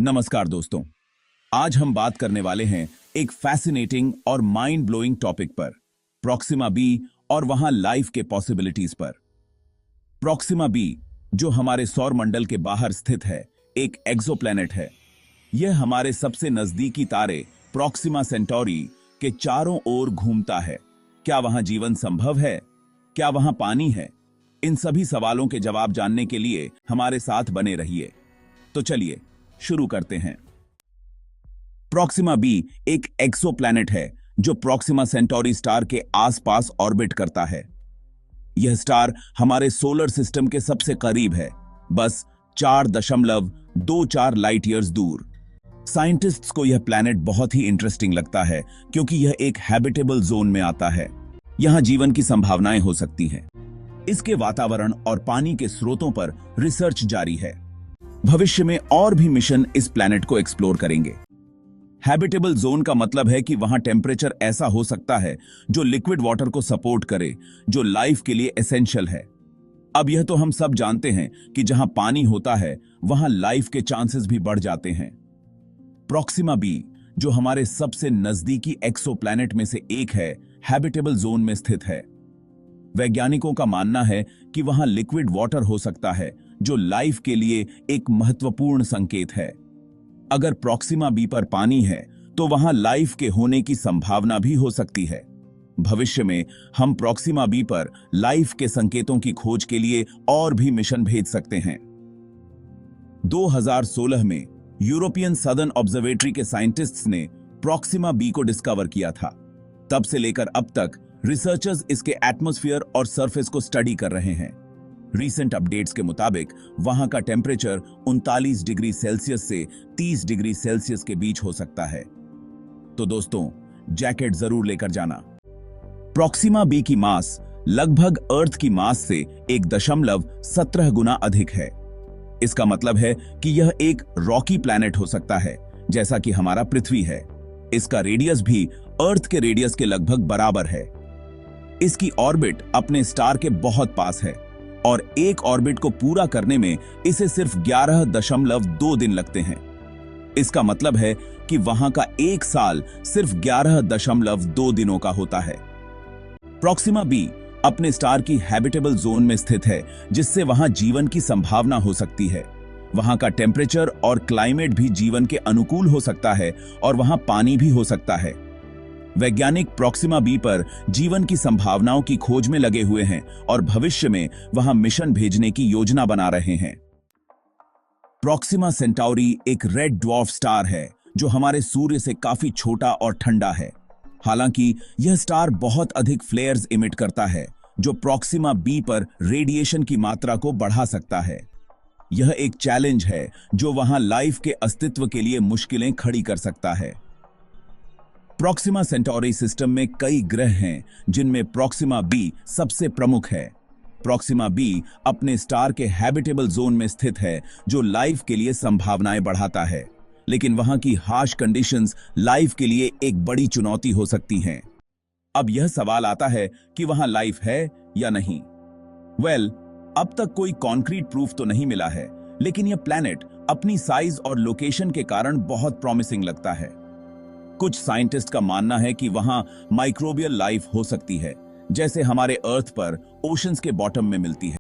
नमस्कार दोस्तों। आज हम बात करने वाले हैं एक फैसिनेटिंग और माइंड ब्लोइंग टॉपिक पर, प्रॉक्सिमा बी और वहां लाइफ के पॉसिबिलिटीज पर। प्रॉक्सिमा बी, जो हमारे सौर मंडल के बाहर स्थित है, एक एक्सोप्लैनेट है। यह हमारे सबसे नजदीकी तारे प्रॉक्सिमा सेंटोरी के चारों ओर घूमता है। क्या वहां जीवन संभव है? क्या वहां पानी है? इन सभी सवालों के जवाब जानने के लिए हमारे साथ बने रहिए। तो चलिए शुरू करते हैं। प्रॉक्सिमा बी एक एक्सोप्लैनेट है जो प्रॉक्सिमा सेंटोरी स्टार के आसपास ऑर्बिट करता है। यह स्टार हमारे सोलर सिस्टम के सबसे करीब है, बस 4.24 लाइट ईयर्स दूर। साइंटिस्ट्स को यह प्लैनेट बहुत ही इंटरेस्टिंग लगता है क्योंकि यह एक हैबिटेबल जोन में आता है। यहां जीवन की संभावनाएं हो सकती हैं। इसके वातावरण और पानी के स्रोतों पर रिसर्च जारी है। भविष्य में और भी मिशन इस प्लैनेट को एक्सप्लोर करेंगे। हैबिटेबल जोन का मतलब है कि वहां टेम्परेचर ऐसा हो सकता है जो लिक्विड वाटर को सपोर्ट करे, जो लाइफ के लिए एसेंशियल है। अब यह तो हम सब जानते हैं कि जहां पानी होता है वहां लाइफ के चांसेस भी बढ़ जाते हैं। प्रॉक्सिमा बी, जो हमारे सबसे नजदीकी एक्सोप्लैनेट में से एक है, हैबिटेबल जोन में स्थित है। वैज्ञानिकों का मानना है कि वहां लिक्विड वाटर हो सकता है, जो लाइफ के लिए एक महत्वपूर्ण संकेत है। अगर प्रॉक्सिमा बी पर पानी है तो वहां लाइफ के होने की संभावना भी हो सकती है। भविष्य में हम प्रॉक्सिमा बी पर लाइफ के संकेतों की खोज के लिए और भी मिशन भेज सकते हैं। 2016 में यूरोपियन सदर्न ऑब्जर्वेटरी के साइंटिस्ट्स ने प्रॉक्सिमा बी को डिस्कवर किया था। तब से लेकर अब तक रिसर्चर्स इसके एटमॉस्फेयर और सरफेस को स्टडी कर रहे हैं। रीसेंट अपडेट्स के मुताबिक वहां का टेम्परेचर 39 डिग्री सेल्सियस से 30 डिग्री सेल्सियस के बीच हो सकता है। तो दोस्तों, जैकेट जरूर लेकर जाना। प्रॉक्सिमा बी की मास लगभग अर्थ की मास से 1.17 गुना अधिक है। इसका मतलब है कि यह एक रॉकी प्लैनेट हो सकता है, जैसा कि हमारा पृथ्वी है। इसका रेडियस भी अर्थ के रेडियस के लगभग बराबर है। इसकी ऑर्बिट अपने स्टार के बहुत पास है और एक ऑर्बिट को पूरा करने में इसे सिर्फ 11.2 दिन लगते हैं। इसका मतलब है कि वहां का एक साल सिर्फ 11.2 दिनों का होता है। प्रॉक्सिमा बी अपने स्टार की हैबिटेबल जोन में स्थित है, जिससे वहां जीवन की संभावना हो सकती है। वहां का टेम्परेचर और क्लाइमेट भी जीवन के अनुकूल हो सकता है और वहां पानी भी हो सकता है। वैज्ञानिक प्रॉक्सिमा बी पर जीवन की संभावनाओं की खोज में लगे हुए हैं और भविष्य में वहां मिशन भेजने की योजना बना रहे हैं। प्रॉक्सिमा सेंटाउरी एक रेड ड्वार्फ स्टार है जो हमारे सूर्य से काफी छोटा और ठंडा है। हालांकि यह स्टार बहुत अधिक फ्लेयर्स इमिट करता है, जो प्रॉक्सिमा बी पर रेडिएशन की मात्रा को बढ़ा सकता है। यह एक चैलेंज है जो वहां लाइफ के अस्तित्व के लिए मुश्किलें खड़ी कर सकता है। प्रॉक्सिमा सेंटोरी सिस्टम में कई ग्रह हैं, जिनमें प्रॉक्सिमा बी सबसे प्रमुख है। प्रॉक्सिमा बी अपने स्टार के हैबिटेबल जोन में स्थित है, जो लाइफ के लिए संभावनाएं बढ़ाता है, लेकिन वहां की हार्श कंडीशंस लाइफ के लिए एक बड़ी चुनौती हो सकती हैं। अब यह सवाल आता है कि वहां लाइफ है या नहीं। अब तक कोई कॉन्क्रीट प्रूफ तो नहीं मिला है, लेकिन यह प्लैनेट अपनी साइज और लोकेशन के कारण बहुत प्रॉमिसिंग लगता है। कुछ साइंटिस्ट का मानना है कि वहां माइक्रोबियल लाइफ हो सकती है, जैसे हमारे अर्थ पर ओशंस के बॉटम में मिलती है।